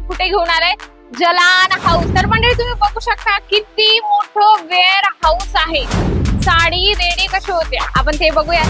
कुठे घेऊन आलाय? जलान हाऊस. तर मंडळी तुम्ही बघू शकता किती मोठं वेअर हाऊस आहे. साडी रेडी कशी होते आपण ते बघूया.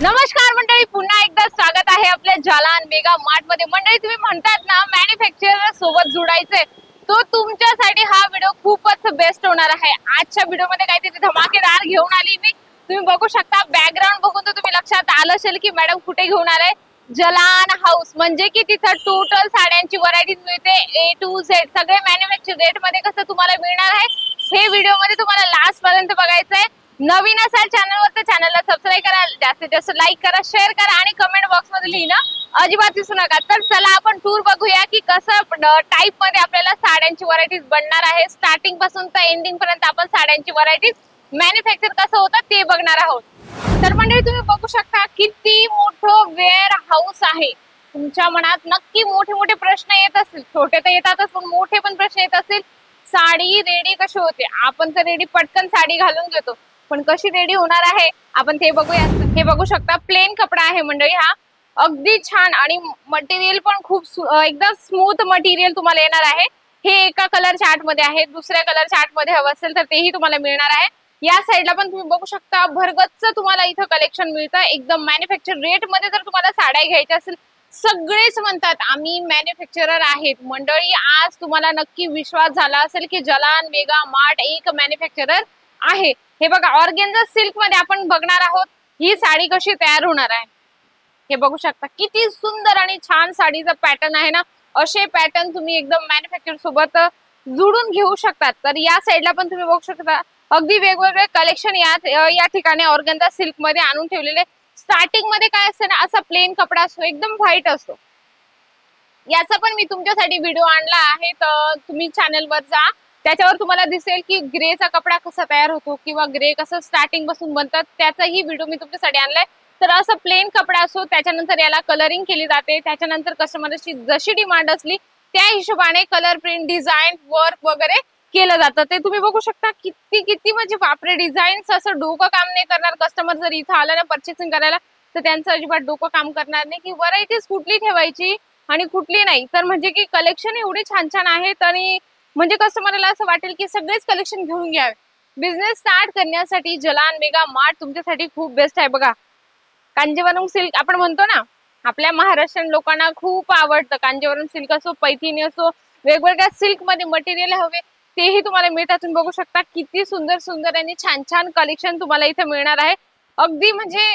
नमस्कार मंडळी, पुन्हा एकदा स्वागत आहे आपल्या जालान मेगा मार्ट मध्ये. मंडळी तुम्ही म्हणतात ना मॅन्युफॅक्चरर सोबत जोडायचंय, तो तुमच्यासाठी हा व्हिडिओ खूपच बेस्ट होणार आहे. आजच्या व्हिडिओ मध्ये काहीतरी धमाकेदार घेऊन आली मी. तुम्ही बघू शकता बॅकग्राऊंड बघून तर तुम्ही लक्षात आलं असेल की मॅडम कुठे घेऊन आलाय. जलान हाऊस म्हणजे की तिथं टोटल साड्यांची व्हरायटी मिळते A to Z. सगळे मॅन्युफॅक्चर रेट मध्ये कसं तुम्हाला मिळणार आहे हे व्हिडिओ मध्ये तुम्हाला लास्ट पर्यंत बघायचंय. नवीन असाल चॅनलवर तर चॅनलला सबस्क्राईब करा, जास्तीत जास्त लाईक करा, शेअर करा आणि कमेंट बॉक्स मध्ये लिहिणं अजिबात विसरू नका. तर चला आपण टूर बघूया की कसं टाइप मध्ये आपल्याला साड्यांची व्हरायटीज बनणार आहे. स्टार्टिंग पासून तर एंडिंग पर्यंत आपण साड्यांची व्हरायटीज मॅन्युफॅक्चर कसं होतं ते बघणार आहोत. तर मंडळी तुम्ही बघू शकता किती मोठं वेअर हाऊस आहे. तुमच्या मनात नक्की मोठे मोठे प्रश्न येत असतील, छोटे तर येतातच पण मोठे पण प्रश्न येत असतील. साडी रेडी कशी होते? आपण तर रेडी पटकन साडी घालून घेतो, पण कशी रेडी होणार आहे आपण ते बघूया. हे बघू शकता प्लेन कपडा आहे मंडळी हा. अगदी छान आणि मटेरियल पण खूप एकदम स्मूथ मटेरियल तुम्हाला येणार आहे. हे एका कलरच्या आर्ट मध्ये आहे, दुसऱ्या कलरच्या आर्ट मध्ये हवं असेल तर तेही तुम्हाला मिळणार आहे. या साईडला पण तुम्ही बघू शकता भरगच्च तुम्हाला इथं कलेक्शन मिळतं. एकदम मॅन्युफॅक्चर रेट मध्ये जर तुम्हाला साड्या घ्यायच्या असेल, सगळेच म्हणतात आम्ही मॅन्युफॅक्चरर आहेत. मंडळी आज तुम्हाला नक्की विश्वास झाला असेल की जलान मेगा मार्ट एक मॅन्युफॅक्चरर आहे. हे बघा ऑर्गेन्झा सिल्क मध्ये आपण बघणार आहोत ही साडी कशी तयार होणार आहे. हे बघू शकता किती सुंदर आणि छान साडीचा पॅटर्न आहे ना. असे पॅटर्न तुम्ही एकदम मॅन्युफॅक्चर सोबत जुळून घेऊ शकतात. तर या साईडला पण तुम्ही बघू शकता अगदी वेगवेगळे कलेक्शन या ठिकाणी ऑर्गेन्झा सिल्क मध्ये आणून ठेवलेले. स्टार्टिंग मध्ये काय असतं ना, असा प्लेन कपडा असतो एकदम व्हाईट असतो. याचा पण मी तुमच्यासाठी व्हिडिओ आणला आहे, तर तुम्ही चॅनलवर जा, त्याच्यावर तुम्हाला दिसेल की ग्रेचा कपडा कसा तयार होतो किंवा ग्रे कसं स्टार्टिंग पासून बनतात त्याचाही व्हिडिओ मी तुमच्यासाठी आणलाय. तर असं प्लेन कपडा असतो, त्याच्यानंतर याला कलरिंग केली जाते. त्याच्यानंतर कस्टमरची जशी डिमांड असली त्या हिशोबाने कलर प्रिंट डिझाईन वर्क वगैरे केलं जातं. ते तुम्ही बघू शकता किती किती म्हणजे बापरे डिझाईन्स. असं डोकं काम नाही करणार. कस्टमर जर इथं आलं ना पर्चेसिंग करायला तर त्यांचं अजिबात डोकं काम करणार नाही की व्हरायटीज कुठली ठेवायची आणि कुठली नाही. तर म्हणजे की कलेक्शन एवढे छान छान आहेत आणि म्हणजे कस्टमरला असं वाटेल की सगळेच कलेक्शन घेऊन घ्यावे. बिझनेस स्टार्ट करण्यासाठी जलान मेगा मार्ट तुमच्यासाठी खूप बेस्ट आहे. बघा कांजीवरम सिल्क आपण म्हणतो ना, आपल्या महाराष्ट्रीयन लोकांना खूप आवडतं. कांजीवरम सिल्क असो, पैठणी असो, वेगवेगळ्या सिल्क मध्ये मटेरियल हवे तेही तुम्हाला मिळतात. तुम्ही बघू शकता किती सुंदर सुंदर आणि छान छान कलेक्शन तुम्हाला इथे मिळणार आहे. अगदी म्हणजे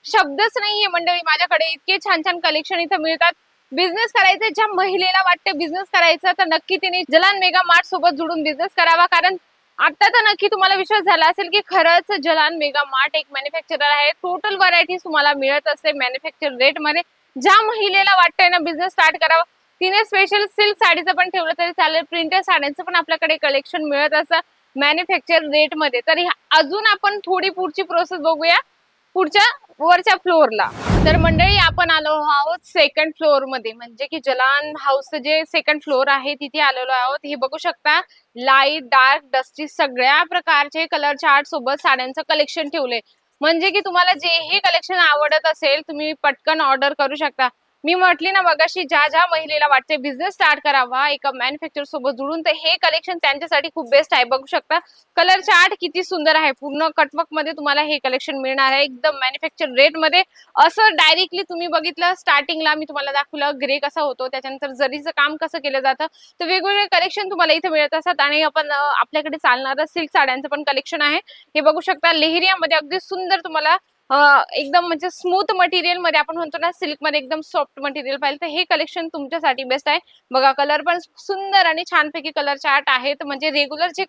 शब्दच नाहीये मंडळी माझ्याकडे, इतके छान छान कलेक्शन इथे मिळतात. बिझनेस करायचे ज्या महिलेला वाटते बिझनेस करायचा तर नक्की तिने जलान मेगा मार्ट सोबत जुडून बिझनेस करावा. कारण आता तर नक्की तुम्हाला विश्वास झाला असेल की खरंच जलान मेगा मार्ट एक मॅन्युफॅक्चरर आहे. टोटल व्हरायटी तुम्हाला मिळत असते मॅन्युफॅक्चर रेट मध्ये. ज्या महिलेला वाटतंय ना बिझनेस स्टार्ट करावा तिने स्पेशल सिल्क साडीचं पण ठेवलं तरी चालेल, प्रिंटेड साड्यांचं पण आपल्याकडे कलेक्शन मिळत असं मॅन्युफॅक्चर रेट मध्ये. तर अजून आपण थोडी पुढची प्रोसेस बघूया पुढच्या वरच्या फ्लोअरला. तर मंडळी आपण आलो आहोत सेकंड फ्लोअर मध्ये, म्हणजे की जलान हाऊसचं जे सेकंड फ्लोअर आहे तिथे आलेलो आहोत. हे बघू शकता लाईट डार्क डस्टी सगळ्या प्रकारचे कलर चार्ट सोबत साड्यांचं कलेक्शन ठेवले. म्हणजे की तुम्हाला जेही कलेक्शन आवडत असेल तुम्ही पटकन ऑर्डर करू शकता. मी म्हटली ना मगाशी ज्या ज्या महिलेला वाटते बिझनेस स्टार्ट करावा एका मॅन्युफॅक्चर सोबत जुळून, तर हे कलेक्शन त्यांच्यासाठी खूप बेस्ट आहे. बघू शकता कलर चार्ट किती सुंदर आहे. पूर्ण कटवर्क मध्ये तुम्हाला हे कलेक्शन मिळणार आहे एकदम मॅन्युफॅक्चर रेट मध्ये. असं डायरेक्टली तुम्ही बघितलं स्टार्टिंगला मी तुम्हाला दाखवलं ग्रे कसा होतो, त्याच्यानंतर जरीचं काम कसं केलं जातं. तर वेगवेगळे कलेक्शन तुम्हाला इथे मिळत असतात. आणि आपण आपल्याकडे चालणारं सिल्क साड्यांचं पण कलेक्शन आहे. हे बघू शकता लेहरिया मध्ये अगदी सुंदर तुम्हाला एकदम म्हणजे स्मूथ मटेरियल मध्ये, आपण म्हणतो ना सिल्क मध्ये एकदम सॉफ्ट मटेरियल पाहिजे तर हे कलेक्शन तुमच्यासाठी बेस्ट आहे. बघा कलर पण सुंदर आणि छानपैकी कलर चार्ट आहेत. म्हणजे रेग्युलर जे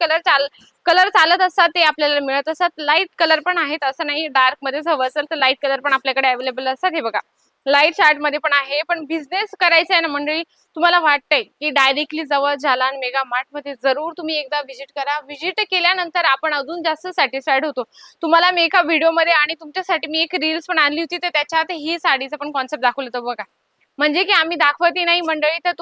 कलर चालत असतात ते आपल्याला मिळत असतात. लाईट कलर पण आहेत, असं नाही डार्क मध्येच हवं असेल तर लाईट कलर पण आपल्याकडे अवेलेबल असतात. हे बघा लाईट चार्ट मध्ये पण आहे. पण बिझनेस करायचा आहे ना मंडळी, तुम्हाला वाटतंय की डायरेक्टली जवळ जालान मेगा मार्ट मध्ये जरूर तुम्ही एकदा व्हिजिट करा. व्हिजिट केल्यानंतर आपण अजून जास्त सॅटिस्फाईड होतो. तुम्हाला मी एका व्हिडिओमध्ये आणि तुमच्यासाठी मी एक रील्स पण आणली होती, तर त्याच्यात ही साडीचा पण कॉन्सेप्ट दाखवलं होतं बघा. म्हणजे की आम्ही दाखवतही नाही मंडळी, तर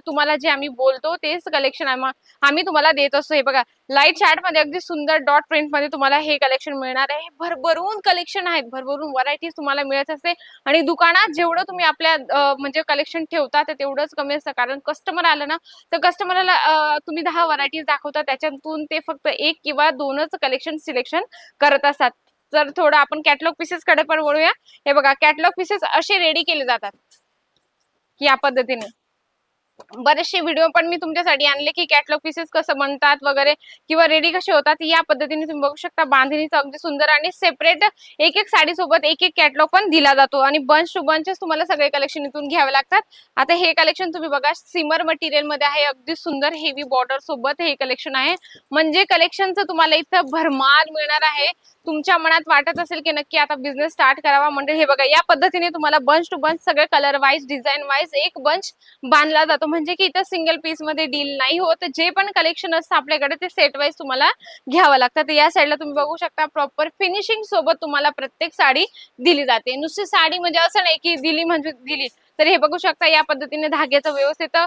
तुम्हाला जे आम्ही बोलतो तेच कलेक्शन आम्ही तुम्हाला देत असतो. हे बघा लाईट चार्ट मध्ये अगदी सुंदर डॉट प्रिंट मध्ये तुम्हाला हे कलेक्शन मिळणार आहे. भरभरून कलेक्शन आहेत, भरभरून व्हरायटीज तुम्हाला मिळत असते. आणि दुकानात जेवढं तुम्ही आपल्या म्हणजे कलेक्शन ठेवता तर तेवढंच कमी असतं. कारण कस्टमर आलं ना तर कस्टमरला तुम्ही 10 व्हरायटीज दाखवता, त्याच्यातून ते फक्त 1 किंवा 2च कलेक्शन सिलेक्शन करत असतात. तर थोडं आपण कॅटलॉग पीसेस कडे पण वळूया. हे बघा कॅटलॉग पीसेस असे रेडी केले जातात या पद्धतीने. बरेचसे व्हिडिओ पण मी तुमच्यासाठी आणले की कॅटलॉग पीसेस कसं बनतात वगैरे किंवा रेडी कसे होतात. या पद्धतीने तुम्ही बघू शकता. बांधणीचं अगदी सुंदर आणि सेपरेट एक एक साडी सोबत एक एक कॅटलॉग पण दिला जातो आणि बंच टू बंचच तुम्हाला सगळे कलेक्शन इथून घ्यावे लागतात. आता हे कलेक्शन तुम्ही बघा सिमर मटेरियल मध्ये आहे. अगदी सुंदर हेवी बॉर्डर सोबत हे कलेक्शन आहे. म्हणजे कलेक्शनचं तुम्हाला इथं भरमार मिळणार आहे. तुमच्या मनात वाटत असेल की नक्की आता बिझनेस स्टार्ट करावा म्हणजे हे बघा या पद्धतीने तुम्हाला बंच टू बंच सगळे कलर वाईज डिझाईन वाईज एक बंच बांधला जातो. म्हणजे की इथं सिंगल पीस मध्ये डील नाही होत. जे पण कलेक्शन असतं आपल्याकडे ते सेट वाईज तुम्हाला घ्यावं लागतं. तर या साईडला तुम्ही बघू शकता प्रॉपर फिनिशिंग सोबत तुम्हाला प्रत्येक साडी दिली जाते. नुसती साडी म्हणजे असं नाही की दिली म्हणजे दिली. तर हे बघू शकता या पद्धतीने धाग्याचं व्यवस्थित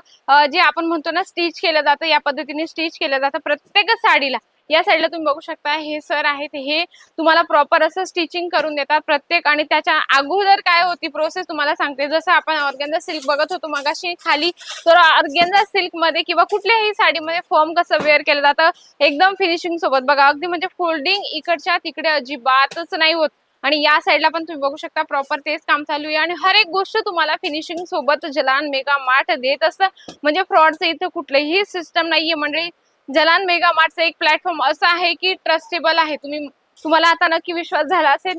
जे आपण म्हणतो ना स्टिच केलं जातं, या पद्धतीने स्टिच केलं जातं प्रत्येक साडीला. या साईडला तुम्ही बघू शकता हे सर आहेत, हे तुम्हाला प्रॉपर असं स्टिचिंग करून देतात प्रत्येक. आणि त्याच्या अगोदर काय होती प्रोसेस तुम्हाला सांगते. जसं आपण ऑर्गेन्झा सिल्क बघत होतो मगाशी खाली, तर ऑर्गेन्झा सिल्क मध्ये किंवा कुठल्याही साडीमध्ये फॉर्म कसं वेअर केलं जातं एकदम फिनिशिंग सोबत बघा. अगदी म्हणजे फोल्डिंग इकडच्या तिकडे अजिबातच नाही होत. आणि या साईडला पण तुम्ही बघू शकता प्रॉपर तेच काम चालू आहे. आणि हर एक गोष्ट तुम्हाला फिनिशिंग सोबत जलान मेगा मार्ट देत असतं. म्हणजे फ्रॉडचं इथं कुठलीही सिस्टम नाहीये मंडळी. जलान मेगा मार्टचं एक प्लॅटफॉर्म असं आहे की ट्रस्टेबल आहे. तुम्हाला आता नक्की विश्वास झाला असेल.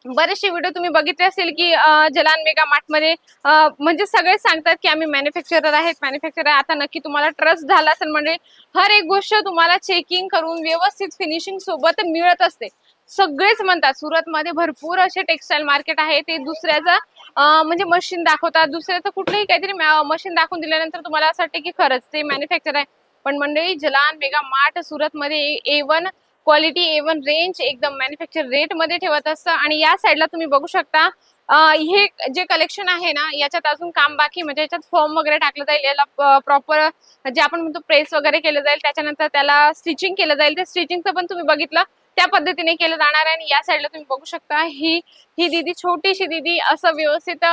बरेचसे व्हिडिओ तुम्ही बघितले असेल की जलान मेगा मार्ट मध्ये म्हणजे सगळे सांगतात की आम्ही मॅन्युफॅक्चरर आहेत, मॅन्युफॅक्चरर आहे. आता नक्की तुम्हाला ट्रस्ट झाला असेल म्हणजे हर एक गोष्ट तुम्हाला चेकिंग करून व्यवस्थित फिनिशिंग सोबत मिळत असते. सगळेच म्हणतात सुरतमध्ये भरपूर असे टेक्सटाईल मार्केट आहे, ते दुसऱ्याचं म्हणजे मशीन दाखवतात. दुसऱ्याचं कुठलंही काहीतरी मशीन दाखवून दिल्यानंतर तुम्हाला असं वाटतं की खरंच ते मॅन्युफॅक्चर आहे. पण मंडळी जलान मेगा मार्ट सुरतमध्ये A1 क्वालिटी A1 रेंज एकदम मॅन्युफॅक्चर रेट मध्ये ठेवत असतं. आणि या साईडला तुम्ही बघू शकता हे जे कलेक्शन आहे ना याच्यात अजून काम बाकी. म्हणजे याच्यात फॉर्म वगैरे टाकलं जाईल, याला प्रॉपर जे आपण म्हणतो प्रेस वगैरे केलं जाईल, त्याच्यानंतर त्याला स्टिचिंग केलं जाईल. ते स्टिचिंगचं पण तुम्ही बघितलं त्या पद्धतीने केलं जाणार आहे. आणि या साईडला तुम्ही बघू शकता ही ही दीदी, छोटीशी दीदी असं व्यवस्थित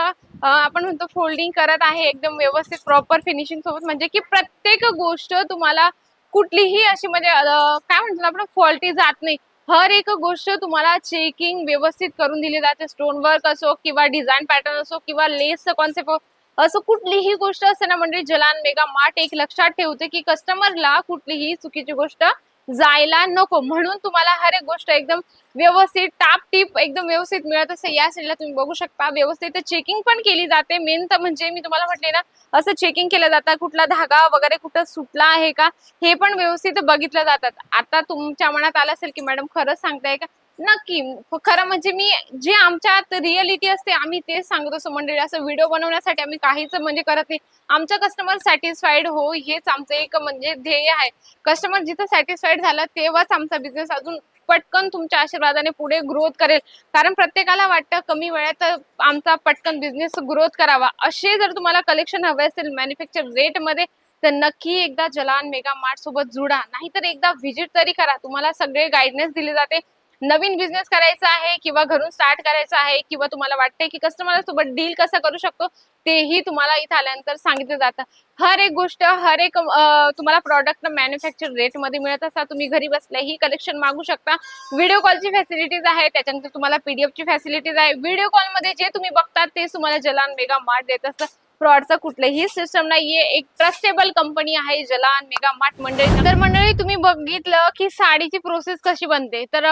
आपण म्हणतो फोल्डिंग करत आहे एकदम व्यवस्थित प्रॉपर फिनिशिंग सोबत. म्हणजे की प्रत्येक गोष्ट तुम्हाला कुठलीही अशी म्हणजे काय म्हणतो आपण फॉल्टी जात नाही. हर एक गोष्ट तुम्हाला चेकिंग व्यवस्थित करून दिली जाते. स्टोन वर्क असो किंवा डिझाईन पॅटर्न असो किंवा लेसचं कॉन्सेप्ट असं कुठलीही गोष्ट असते ना म्हणजे जलान मेगा मार्ट एक लक्षात ठेवते की कस्टमरला कुठलीही चुकीची गोष्ट जायला नको. म्हणून तुम्हाला हर एक गोष्ट एकदम व्यवस्थित टाप-टीप एकदम व्यवस्थित मिळत असते. या साईडला तुम्ही बघू शकता व्यवस्थित चेकिंग पण केली जाते. मेन तर म्हणजे मी तुम्हाला म्हटले ना असं चेकिंग केलं जातं कुठला धागा वगैरे कुठं सुटला आहे का हे पण व्यवस्थित बघितलं जातात. आता तुमच्या मनात आलं असेल की मॅडम खरंच सांगताय का? नक्की. खरं म्हणजे मी जे आमच्यात रिअलिटी असते आम्ही तेच सांगत असतो मंडळी. असं व्हिडिओ बनवण्यासाठी आम्ही काहीच म्हणजे करत नाही. आमचा कस्टमर सॅटिस्फाईड हो हेच आमचं एक म्हणजे ध्येय आहे. कस्टमर जिथं सॅटिस्फाईड झाला तेव्हाच आमचा बिझनेस अजून पटकन तुमच्या आशीर्वादाने पुढे ग्रोथ करेल. कारण प्रत्येकाला वाटतं कमी वेळात आमचा पटकन बिझनेस ग्रोथ करावा. असे जर तुम्हाला कलेक्शन हवे असेल मॅन्युफॅक्चर रेट मध्ये तर नक्की एकदा जलान मेगा मार्ट सोबत जुडा. नाहीतर एकदा व्हिजिट तरी करा. तुम्हाला सगळे गाईडन्स दिले जाते. नवीन बिझनेस करायचा आहे किंवा घरून स्टार्ट करायचा आहे किंवा तुम्हाला वाटतंय की कस्टमर सोबत डील कसं करू शकतो तेही तुम्हाला इथं आल्यानंतर सांगितलं जातं. हर एक गोष्ट हर एक तुम्हाला प्रॉडक्ट मॅन्युफॅक्चर रेट मध्ये मिळत असतात. तुम्ही घरी बसल्या ही कलेक्शन मागू शकता. व्हिडिओ कॉलची फॅसिलिटीज आहे, त्याच्यानंतर तुम्हाला PDF ची फॅसिलिटीज आहे. व्हिडिओ कॉल मध्ये जे तुम्ही बघतात तेच तुम्हाला जलान मेगा मार्ट देत असतं. फ्रॉडचा कुठलाही सिस्टम नाहीये. एक ट्रस्टेबल कंपनी आहे जलान मेगा मार्ट मंडळी. तर मंडळी तुम्ही बघितलं की साडीची प्रोसेस कशी बनते, तर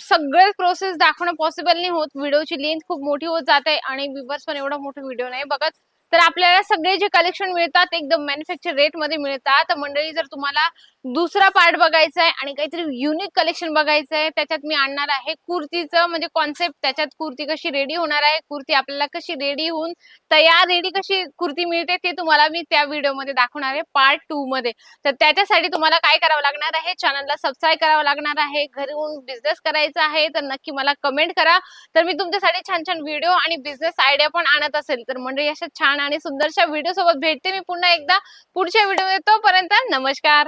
सगळे प्रोसेस दाखवणं पॉसिबल नाही होत. व्हिडिओची लेंथ खूप मोठी होत जाते आणि व्ह्यूअर्स पण एवढा मोठा व्हिडिओ नाही बघत. तर आपल्याला सगळे जे कलेक्शन मिळतात एकदम मॅन्युफॅक्चर रेट मध्ये मिळतात. तर मंडळी जर तुम्हाला दुसरा पार्ट बघायचा आहे आणि काहीतरी युनिक कलेक्शन बघायचं आहे, त्याच्यात मी आणणार आहे कुर्तीचं म्हणजे कॉन्सेप्ट. त्याच्यात कुर्ती कशी रेडी होणार आहे, कुर्ती आपल्याला कशी रेडी होऊन तयार रेडी कशी कुर्ती मिळते ते तुम्हाला मी त्या व्हिडिओमध्ये दाखवणार आहे पार्ट 2 मध्ये. तर त्याच्यासाठी तुम्हाला काय करावं लागणार आहे, चॅनलला सबस्क्राईब करावं लागणार आहे. घरी येऊन बिझनेस करायचा आहे तर नक्की मला कमेंट करा. तर मी तुमच्यासाठी छान छान व्हिडिओ आणि बिझनेस आयडिया पण आणत असेल. तर मंडळी अशा छान आणि सुंदरशा व्हिडिओ सोबत भेटते मी पुन्हा एकदा पुढच्या व्हिडिओमध्ये. तोपर्यंत नमस्कार.